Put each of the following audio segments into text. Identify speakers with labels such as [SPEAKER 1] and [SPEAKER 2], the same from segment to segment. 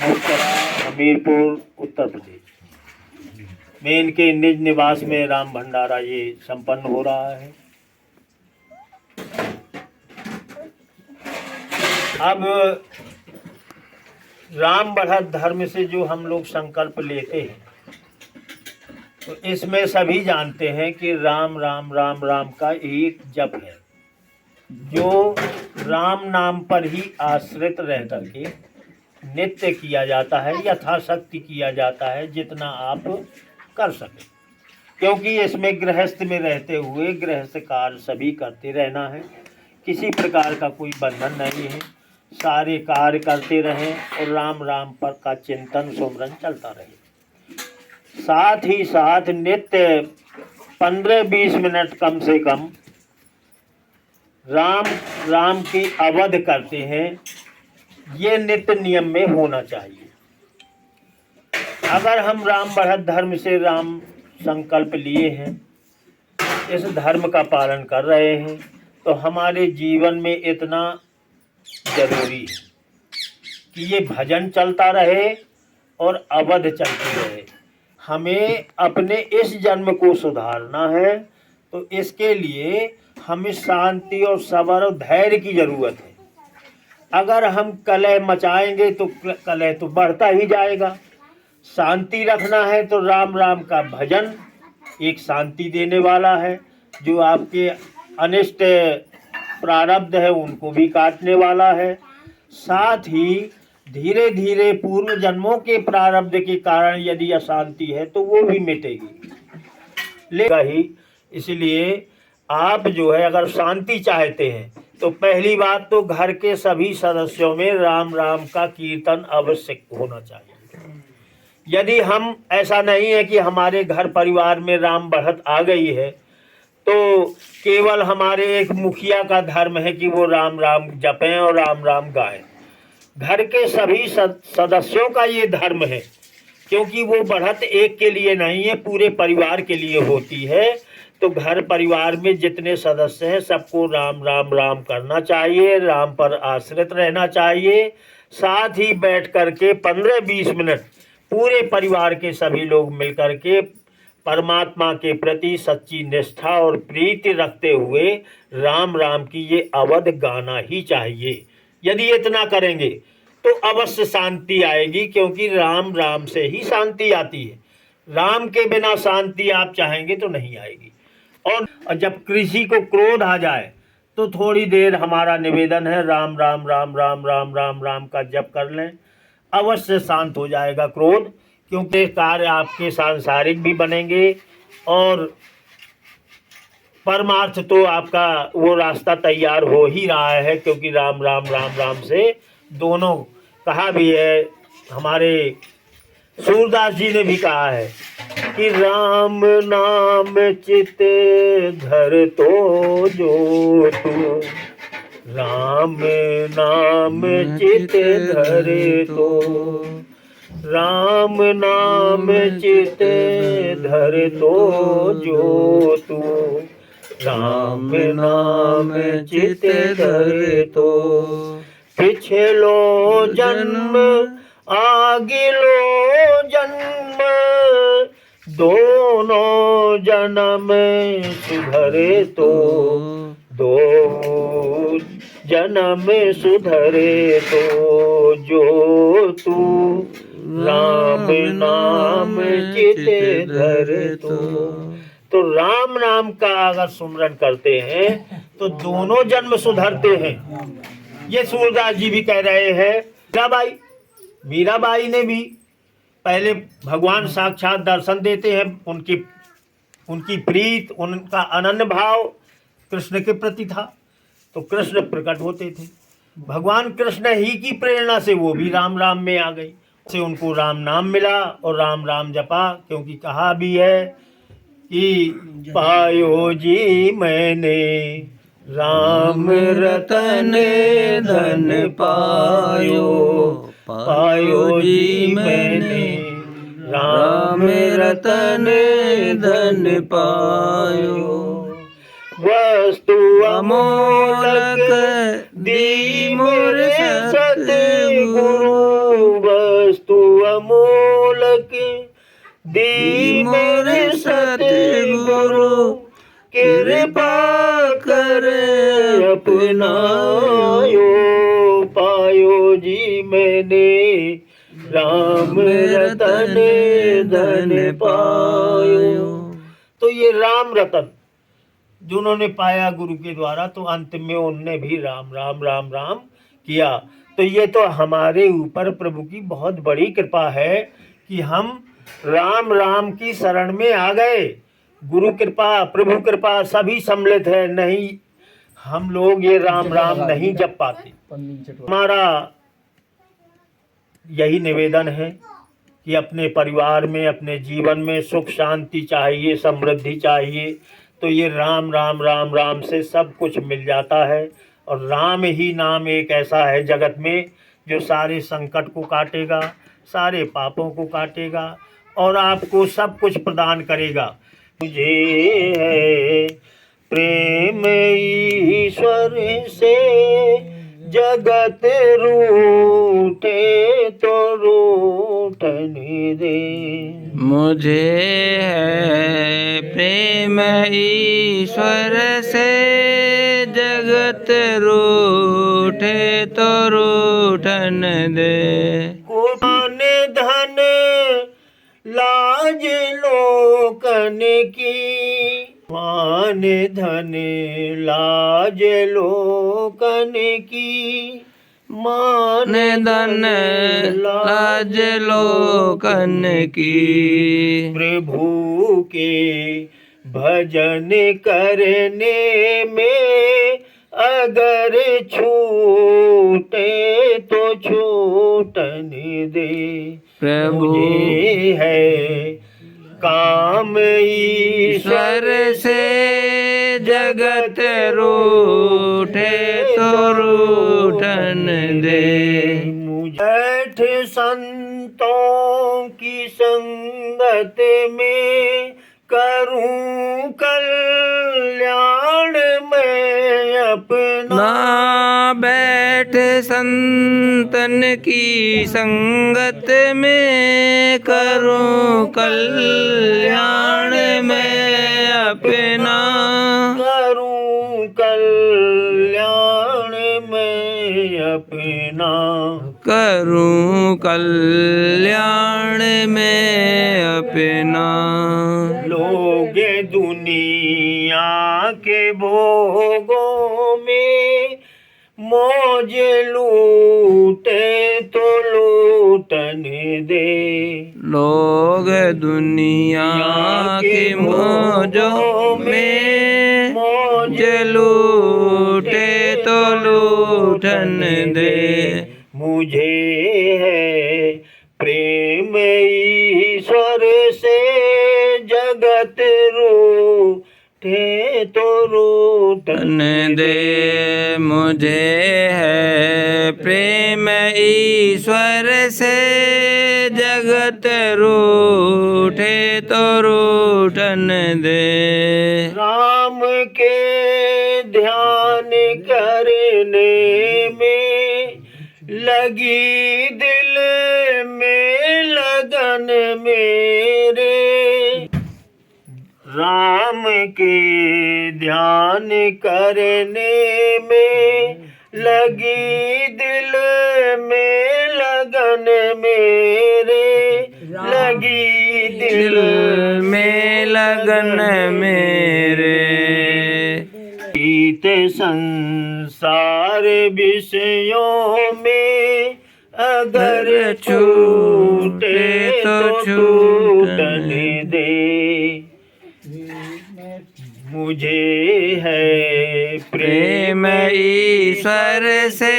[SPEAKER 1] मोरतरा, हमीरपुर, उत्तर प्रदेश में इनके निज निवास में राम भंडारा ये संपन्न हो रहा है। अब राम बढ़त धर्म से जो हम लोग संकल्प लेते हैं, तो इसमें सभी जानते हैं कि राम राम राम राम का एक जप है, जो राम नाम पर ही आश्रित रह करके नित्य किया जाता है, यथाशक्ति किया जाता है, जितना आप कर सकें। क्योंकि इसमें गृहस्थ में रहते हुए गृहस्थ कार्य सभी करते रहना है, किसी प्रकार का कोई बंधन नहीं है, सारे कार्य करते रहें और राम राम पर का चिंतन सुमरन चलता रहे। साथ ही साथ नित्य 15-20 मिनट कम से कम राम राम की अवध करते हैं, ये नित्य नियम में होना चाहिए। अगर हम राम बढ़त धर्म से राम संकल्प लिए हैं, इस धर्म का पालन कर रहे हैं, तो हमारे जीवन में इतना जरूरी है कि ये भजन चलता रहे और अवध चलती रहे। हमें अपने इस जन्म को सुधारना है, तो इसके लिए हमें शांति और सब्र और धैर्य की ज़रूरत है। अगर हम कलह मचाएंगे तो कलह तो बढ़ता ही जाएगा। शांति रखना है तो राम राम का भजन एक शांति देने वाला है, जो आपके अनिष्ट प्रारब्ध है उनको भी काटने वाला है। साथ ही धीरे धीरे पूर्व जन्मों के प्रारब्ध के कारण यदि अशांति है तो वो भी मिटेगी, लेगा ही। इसलिए आप जो है अगर शांति चाहते हैं तो पहली बात तो घर के सभी सदस्यों में राम राम का कीर्तन अवश्य होना चाहिए। यदि हम ऐसा नहीं है कि हमारे घर परिवार में राम बढ़त आ गई है, तो केवल हमारे एक मुखिया का धर्म है कि वो राम राम जपें और राम राम गाएं। घर के सभी सदस्यों का ये धर्म है, क्योंकि वो बढ़त एक के लिए नहीं है, पूरे परिवार के लिए होती है। तो घर परिवार में जितने सदस्य हैं सबको राम राम राम करना चाहिए, राम पर आश्रित रहना चाहिए। साथ ही बैठ कर के 15-20 मिनट पूरे परिवार के सभी लोग मिलकर के परमात्मा के प्रति सच्ची निष्ठा और प्रीति रखते हुए राम राम की ये अवध गाना ही चाहिए। यदि इतना करेंगे तो अवश्य शांति आएगी, क्योंकि राम राम से ही शांति आती है। राम के बिना शांति आप चाहेंगे तो नहीं आएगी। और जब किसी को क्रोध आ जाए तो थोड़ी देर हमारा निवेदन है राम राम राम राम राम राम राम का जप कर लें, अवश्य शांत हो जाएगा क्रोध। क्योंकि कार्य आपके सांसारिक भी बनेंगे और परमार्थ तो आपका वो रास्ता तैयार हो ही रहा है, क्योंकि राम राम राम राम से दोनों कहा भी है। हमारे सूरदास जी ने भी कहा है कि राम नाम चित धर तो जो तू, राम नाम चित धरे तो, राम नाम चित धर तो जो तू, राम नाम चित धरे तो, पिछलो जन्म आगिलो जन्म, दोनों जन्म सुधरे तो, दो जन्म सुधरे तो जो तू, राम नाम चित धरे तो राम नाम का अगर सुमरन करते हैं तो दोनों जन्म सुधरते हैं। ये सूरदास जी भी कह रहे हैं। मीराबाई ने भी पहले भगवान साक्षात दर्शन देते हैं, उनकी प्रीत, उनका अनन्य भाव कृष्ण के प्रति था, तो कृष्ण प्रकट होते थे। भगवान कृष्ण ही की प्रेरणा से वो भी राम राम में आ गई, से उनको राम नाम मिला और राम राम जपा। क्योंकि कहा भी है कि पायो जी मैंने राम रतन धन पायो, पायो जी मैंने राम रतन धन पायो, वस्तु अमोलक दी मोरे सतगुरु,
[SPEAKER 2] मोरे सतगुरु कृपा करे अपनायो।
[SPEAKER 1] पायो जी मैंने राम रतन धन पायो। तो ये राम रतन जिन्होंने पाया गुरु के द्वारा, तो अंत में उनने भी राम राम राम राम किया। तो ये तो हमारे ऊपर प्रभु की बहुत बड़ी कृपा है कि हम राम राम की शरण में आ गए। गुरु कृपा प्रभु कृपा सभी सम्मिलित है, नहीं हम लोग ये राम राम नहीं जप पाते। हमारा यही निवेदन है कि अपने परिवार में अपने जीवन में सुख शांति चाहिए, समृद्धि चाहिए, तो ये राम राम राम राम से सब कुछ मिल जाता है। और राम ही नाम एक ऐसा है जगत में जो सारे संकट को काटेगा, सारे पापों को काटेगा और आपको सब कुछ प्रदान करेगा। मुझे है प्रेम ईश्वर से जगत रूठे तो रूठने दे।
[SPEAKER 2] मुझे है प्रेम ईश्वर से जगत रूठे तो रूठन दे।
[SPEAKER 1] कुमान धन लाज लोकन की, मान धन लाज लोकन की, मान
[SPEAKER 2] धन लाज लोकन की।
[SPEAKER 1] प्रभु के भजन करने में अगर छूटे तो छूटने दे।
[SPEAKER 2] प्रभु
[SPEAKER 1] मुझे है काम ईश्वर
[SPEAKER 2] से जगत रूठे तो रूठन दे।
[SPEAKER 1] बैठ संतों की संगत में करूं कल्याण मैं अपना।
[SPEAKER 2] ना बैठ संतन की संगत में करूं कल्याण मैं अपना।
[SPEAKER 1] करूं कल्याण मैं अपना।
[SPEAKER 2] करूं कल्याण में अपना।
[SPEAKER 1] लोग दुनिया के भोगों में मौज लूटे तो लूटने दे।
[SPEAKER 2] लोग दुनिया के मौजों में मौज लूटे तो लूटन दे।
[SPEAKER 1] मुझे है प्रेम ईश्वर से जगत रूठे तो रूठन
[SPEAKER 2] दे। मुझे है प्रेम ईश्वर से जगत रूठे तो रूठन दे।
[SPEAKER 1] राम के ध्यान करने में लगी दिल में लगन मेरे। राम के ध्यान करने में लगी दिल में लगन मेरे। लगी दिल
[SPEAKER 2] में लगन मेरे।
[SPEAKER 1] इत संसार विषयों में अगर छूटे तो छूटने दे। मुझे है
[SPEAKER 2] प्रेम ईश्वर से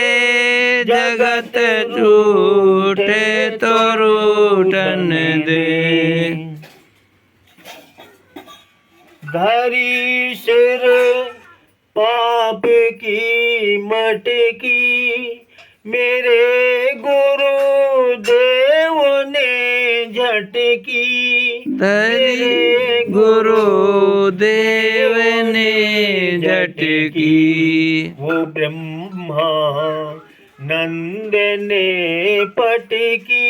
[SPEAKER 2] जगत झूठे तो रूठन दे।
[SPEAKER 1] धरी सिर पाप की मटकी मेरे गुरु देव ने झटकी।
[SPEAKER 2] धरी गुरु देव ने झटकी।
[SPEAKER 1] वो ब्रह्मा नंद ने पटकी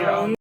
[SPEAKER 2] राम